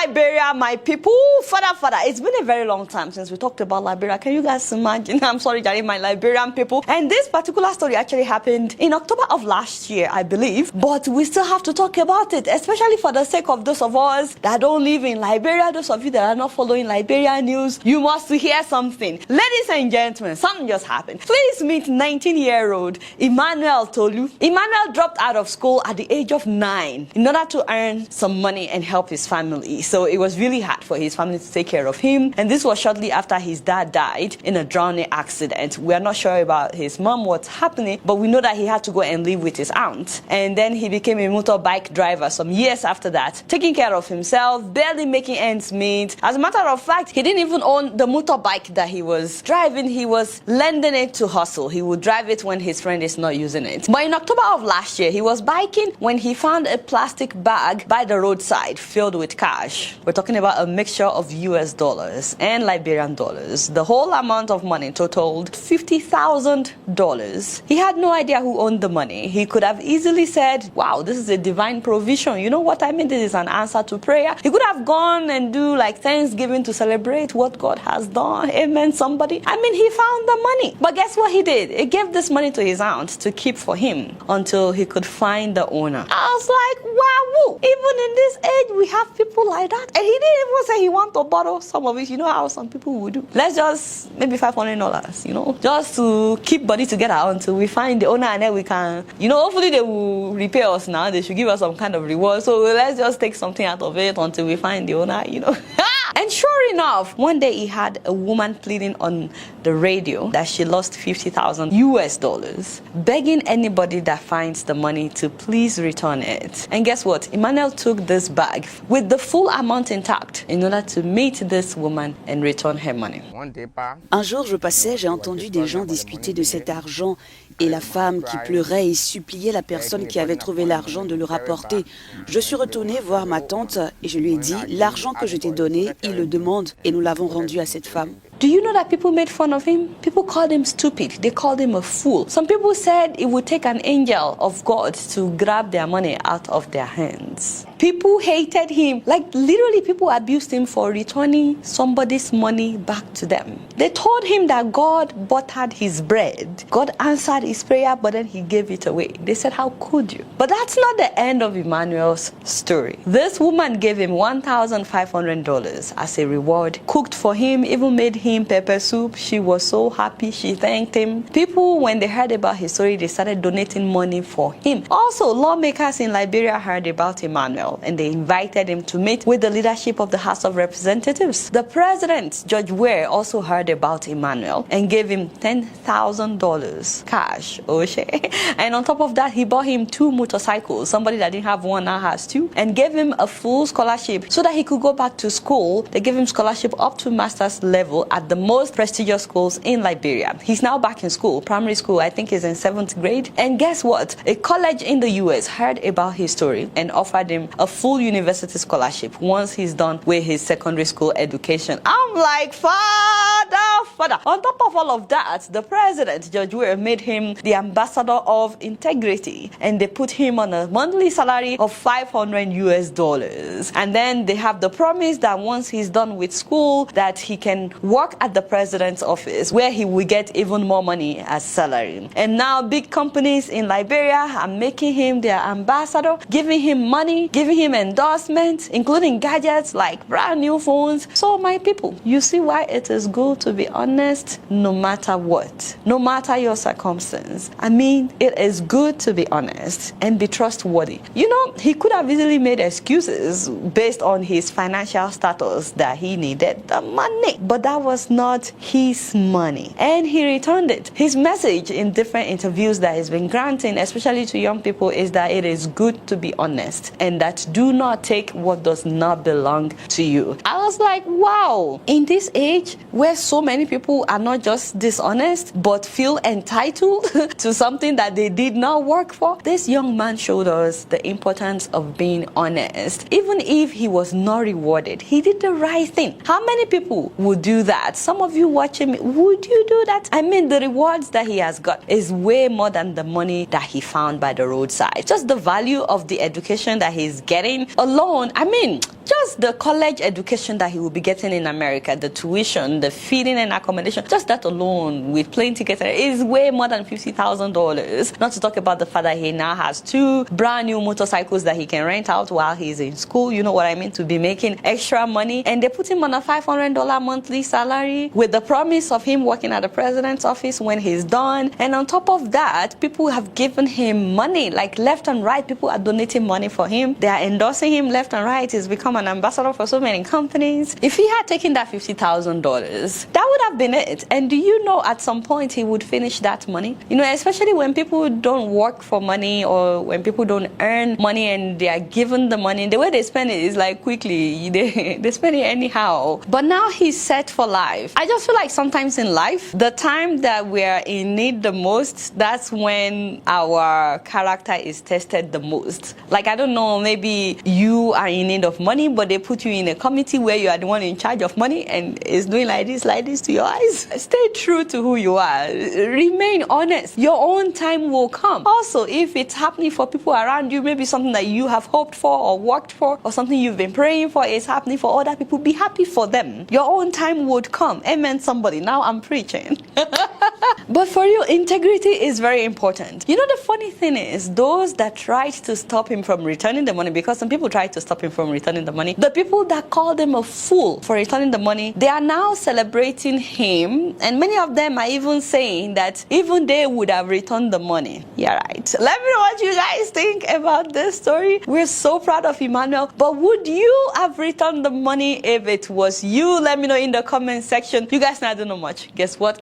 Liberia, my people. Father, it's been a very long time since we talked about Liberia. Can you guys imagine? I'm sorry, Johnny, my Liberian people. And this particular story actually happened in October of last year, I believe. But we still have to talk about it, especially for the sake of those of us that don't live in Liberia, those of you that are not following Liberia news. You must hear something. Ladies and gentlemen, something just happened. Please meet 19-year-old Emmanuel Tolu. Emmanuel dropped out of school at the age of 9 in order to earn some money and help his family. So it was really hard for his family to take care of him. And this was shortly after his dad died in a drowning accident. We are not sure about his mom, what's happening, but we know that he had to go and live with his aunt. And then he became a motorbike driver some years after that, taking care of himself, barely making ends meet. As a matter of fact, he didn't even own the motorbike that he was driving. He was lending it to hustle. He would drive it when his friend is not using it. But in October of last year, he was biking when he found a plastic bag by the roadside filled with cash. We're talking about a mixture of US dollars and Liberian dollars. The whole amount of money totaled $50,000. He had no idea who owned the money. He could have easily said, wow, this is a divine provision. You know what I mean? This is an answer to prayer. He could have gone and do like Thanksgiving to celebrate what God has done. Amen, somebody. I mean, he found the money. But guess what he did? He gave this money to his aunt to keep for him until he could find the owner. I was like, wow, even in this age, we have people like that. And he didn't even say he want to borrow some of it. You know how some people would do. Let's just, maybe $500, you know, just to keep body together until we find the owner, and then we can, you know, hopefully they will repay us now. They should give us some kind of reward. So let's just take something out of it until we find the owner, you know. And sure enough, one day he had a woman pleading on the radio that she lost $50,000, begging anybody that finds the money to please return it. And guess what? Emmanuel took this bag with the full amount intact in order to meet this woman and return her money. Un jour, je passais, j'ai entendu des gens discuter de cet argent et la femme qui pleurait et suppliait la personne qui avait trouvé l'argent de le rapporter. Je suis retournée voir ma tante et je lui ai dit, l'argent que je t'ai donné, il le demande et nous l'avons rendu à cette femme. Do you know that people made fun of him? People called him stupid. They called him a fool. Some people said it would take an angel of God to grab their money out of their hands. People hated him. Like literally people abused him for returning somebody's money back to them. They told him that God buttered his bread. God answered his prayer, but then he gave it away. They said, how could you? But that's not the end of Emmanuel's story. This woman gave him $1,500 as a reward, cooked for him, even made him pepper soup. She was so happy. She thanked him. People, when they heard about his story, they started donating money for him. Also, lawmakers in Liberia heard about Emmanuel and they invited him to meet with the leadership of the House of Representatives. The president, Judge Ware, also heard about Emmanuel and gave him $10,000 cash. And on top of that, he bought him 2 motorcycles. Somebody that didn't have one now has 2, and gave him a full scholarship so that he could go back to school. They gave him scholarship up to master's level at the most prestigious schools in Liberia. He's now back in school, primary school. I think he's in 7th grade. And guess what? A college in the US heard about his story and offered him a full university scholarship once he's done with his secondary school education. I'm like, Father. On top of all of that, the president, Judge Ware, made him the ambassador of integrity, and they put him on a monthly salary of $500. And then they have the promise that once he's done with school, that he can work at the president's office, where he will get even more money as salary. And now big companies in Liberia are making him their ambassador, giving him money, giving him endorsements, including gadgets like brand new phones. So my people, you see why it is good to be honest no matter what, no matter your circumstance. I mean, it is good to be honest and be trustworthy. You know, he could have easily made excuses based on his financial status that he needed the money, but that was not his money, and he returned it. His message in different interviews that he's been granting, especially to young people, is that it is good to be honest and that do not take what does not belong to you. I was like, wow, in this age where so many people are not just dishonest but feel entitled to something that they did not work for, this young man showed us the importance of being honest. Even if he was not rewarded, he did the right thing. How many people would do that? Some of you watching me, would you do that? I mean, the rewards that he has got is way more than the money that he found by the roadside. Just the value of the education that he's getting alone, I mean, just just the college education that he will be getting in America, the tuition, the feeding and accommodation, just that alone with plane tickets is way more than $50,000. Not to talk about the fact that he now has 2 brand new motorcycles that he can rent out while he's in school. You know what I mean? To be making extra money. And they put him on a $500 monthly salary with the promise of him working at the president's office when he's done. And on top of that, people have given him money, like left and right. People are donating money for him. They are endorsing him left and right. He's become an ambassador for so many companies. If he had taken that $50,000, that would have been it. And do you know at some point he would finish that money? You know, especially when people don't work for money or when people don't earn money and they are given the money, the way they spend it is like quickly. They spend it anyhow. But now he's set for life. I just feel like sometimes in life, the time that we are in need the most, that's when our character is tested the most. Like, I don't know, maybe you are in need of money, but they put you in a committee where you are the one in charge of money and it's doing like this to your eyes. Stay true to who you are. Remain honest. Your own time will come. Also, if it's happening for people around you, maybe something that you have hoped for or worked for or something you've been praying for is happening for other people, be happy for them. Your own time would come. Amen, somebody. Now I'm preaching. But for you, integrity is very important. You know, the funny thing is, those that tried to stop him from returning the money, because some people tried to stop him from returning the money, the people that called him a fool for returning the money, they are now celebrating him. And many of them are even saying that even they would have returned the money. Yeah, right. Let me know what you guys think about this story. We're so proud of Emmanuel. But would you have returned the money if it was you? Let me know in the comment section. You guys know I don't know much. Guess what?